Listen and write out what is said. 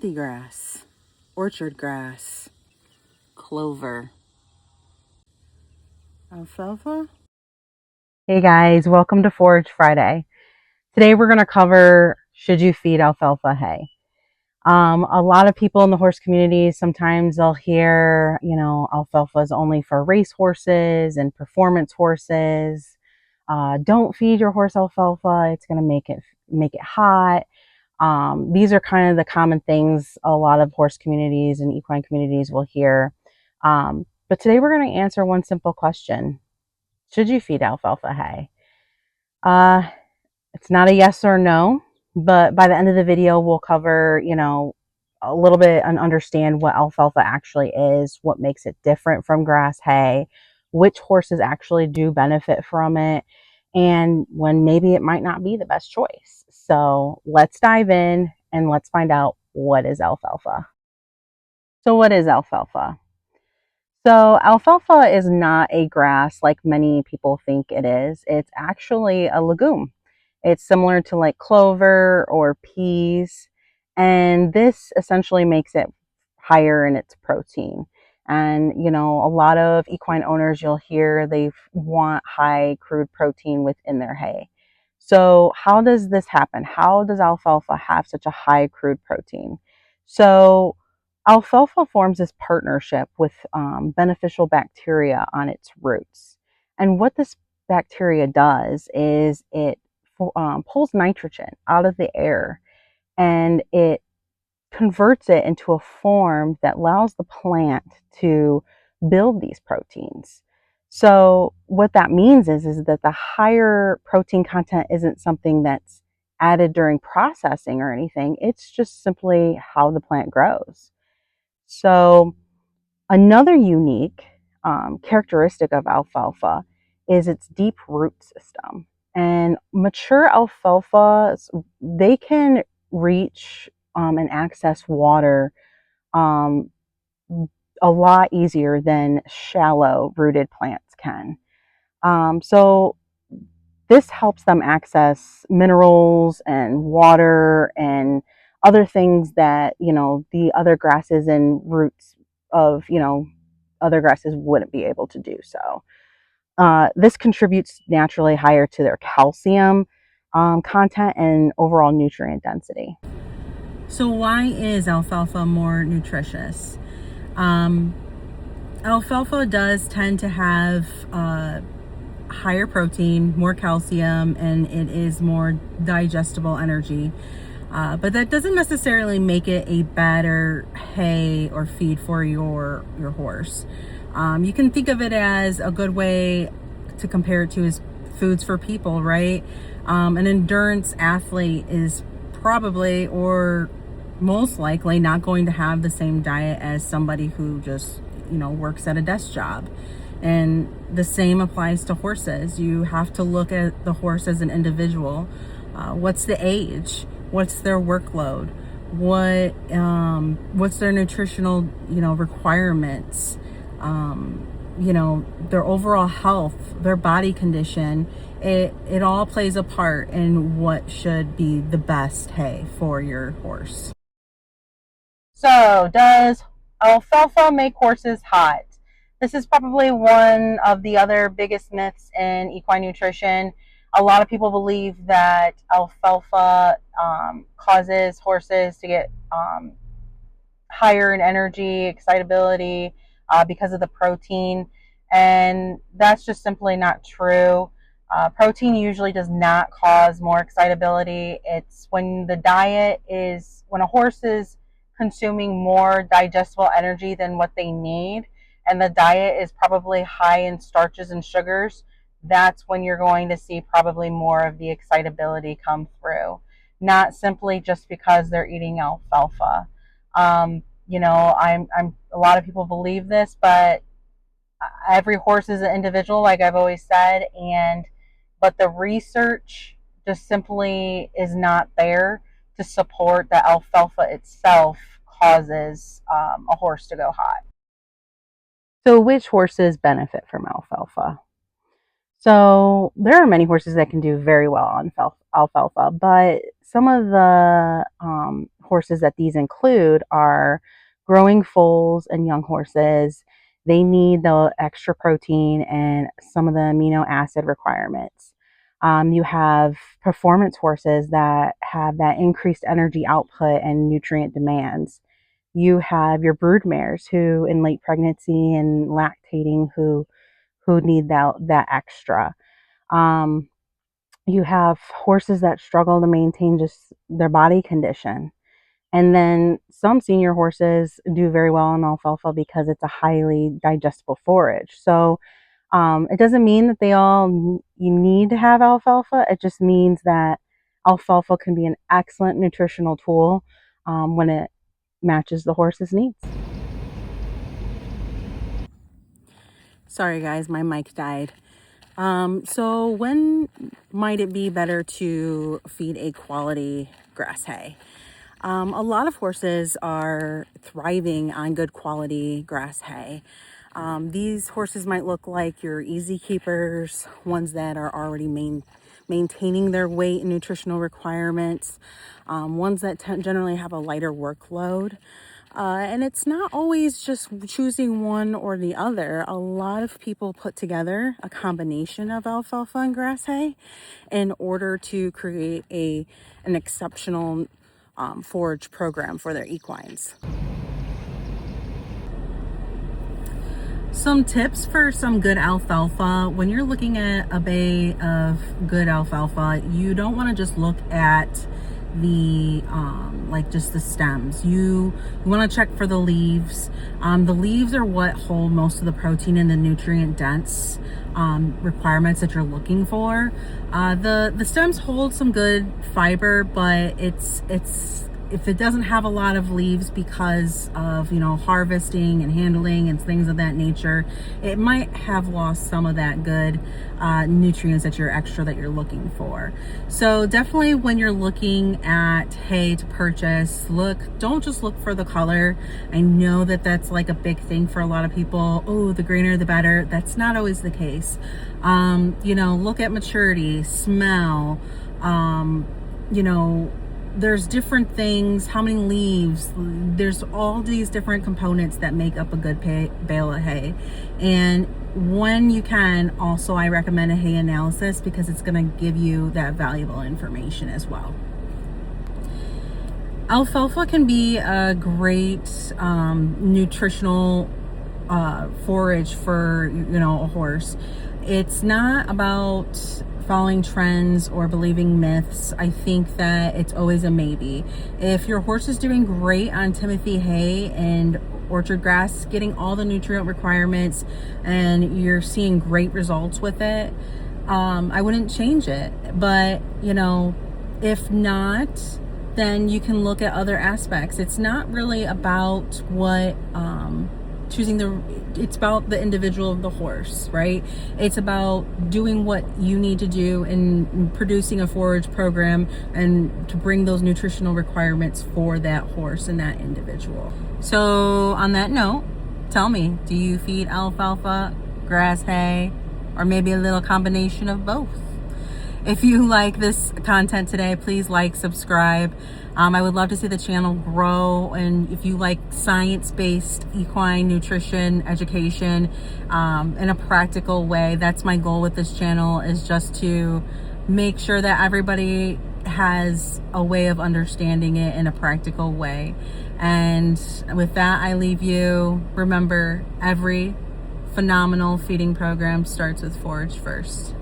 healthy grass, orchard grass, clover, alfalfa. Hey guys, welcome to Forage Friday. Today we're going to cover should you feed alfalfa hay. A lot of people in the horse community, sometimes they'll hear, alfalfa is only for race horses and performance horses. Don't feed your horse alfalfa; it's going to make it hot. These are kind of the common things a lot of horse communities and equine communities will hear. But today we're going to answer one simple question: should you feed alfalfa hay? Uh, it's not a yes or no, but by the end of the video, we'll cover, a little bit and understand what alfalfa actually is, what makes it different from grass hay, which horses actually do benefit from it, and when maybe it might not be the best choice. So let's dive in and let's find out what is alfalfa. So what is alfalfa? So alfalfa is not a grass like many people think it is. It's actually a legume. It's similar to like clover or peas, and this essentially makes it higher in its protein. And a lot of equine owners, you'll hear they want high crude protein within their hay. So how does this happen? How does alfalfa have such a high crude protein? So alfalfa forms this partnership with beneficial bacteria on its roots. And what this bacteria does is it pulls nitrogen out of the air and it converts it into a form that allows the plant to build these proteins. So what that means is that the higher protein content isn't something that's added during processing or anything. It's just simply how the plant grows. So another unique characteristic of alfalfa is its deep root system. And mature alfalfas, they can reach and access water um, a lot easier than shallow rooted plants can. So this helps them access minerals and water and other things that, the other grasses and roots of, other grasses wouldn't be able to do so. This contributes naturally higher to their calcium content and overall nutrient density. So why is alfalfa more nutritious? Alfalfa does tend to have higher protein, more calcium, and it is more digestible energy. But that doesn't necessarily make it a better hay or feed for your horse. You can think of it as a good way to compare it to is foods for people, right? An endurance athlete is probably or most likely not going to have the same diet as somebody who just, works at a desk job. And the same applies to horses. You have to look at the horse as an individual. What's the age? What's their workload? What's their nutritional, requirements? Their overall health, their body condition. It all plays a part in what should be the best hay for your horse. So, does alfalfa make horses hot? This is probably one of the other biggest myths in equine nutrition. A lot of people believe that alfalfa causes horses to get higher in energy, excitability because of the protein, and that's just simply not true. Protein usually does not cause more excitability. It's when when a horse is consuming more digestible energy than what they need, and the diet is probably high in starches and sugars, that's when you're going to see probably more of the excitability come through. Not simply just because they're eating alfalfa. I'm a lot of people believe this, but every horse is an individual, like I've always said, but the research just simply is not there to support that alfalfa itself causes a horse to go hot. So which horses benefit from alfalfa? So there are many horses that can do very well on alfalfa, but some of the horses that these include are growing foals and young horses. They need the extra protein and some of the amino acid requirements. You have performance horses that have that increased energy output and nutrient demands. You have your brood mares who in late pregnancy and lactating who need that extra. Um, you have horses that struggle to maintain just their body condition. And then some senior horses do very well on alfalfa because it's a highly digestible forage. So it doesn't mean that you need to have alfalfa. It just means that alfalfa can be an excellent nutritional tool when it matches the horse's needs. Sorry guys, my mic died. So when might it be better to feed a quality grass hay? A lot of horses are thriving on good quality grass hay. These horses might look like your easy keepers, ones that are already maintaining their weight and nutritional requirements, ones that generally have a lighter workload. And it's not always just choosing one or the other. A lot of people put together a combination of alfalfa and grass hay in order to create an exceptional forage program for their equines. Some tips for some good alfalfa. When you're looking at a bay of good alfalfa, you don't want to just look at the like just the stems. You want to check for the leaves. The leaves are what hold most of the protein and the nutrient dense requirements that you're looking for. The stems hold some good fiber, but it's if it doesn't have a lot of leaves because of, harvesting and handling and things of that nature, it might have lost some of that good nutrients that you're looking for. So definitely when you're looking at hay to purchase, don't just look for the color. I know that that's like a big thing for a lot of people. Oh, the greener the better. That's not always the case. Look at maturity, smell, there's different things, how many leaves, there's all these different components that make up a good bale of hay. And when you can, also I recommend a hay analysis because it's going to give you that valuable information as well. Alfalfa can be a great nutritional forage for a horse. It's not about following trends or believing myths. I think that it's always a maybe. If your horse is doing great on Timothy hay and orchard grass, getting all the nutrient requirements, and you're seeing great results with it, I wouldn't change it. But if not, then you can look at other aspects. It's not really about what it's about the individual of the horse, right? It's about doing what you need to do in producing a forage program and to bring those nutritional requirements for that horse and that individual. So on that note, tell me, do you feed alfalfa, grass hay, or maybe a little combination of both? If you like this content today, please like, subscribe. I would love to see the channel grow. And if you like science-based equine nutrition education in a practical way, that's my goal with this channel, is just to make sure that everybody has a way of understanding it in a practical way. And with that, I leave you. Remember, every phenomenal feeding program starts with forage first.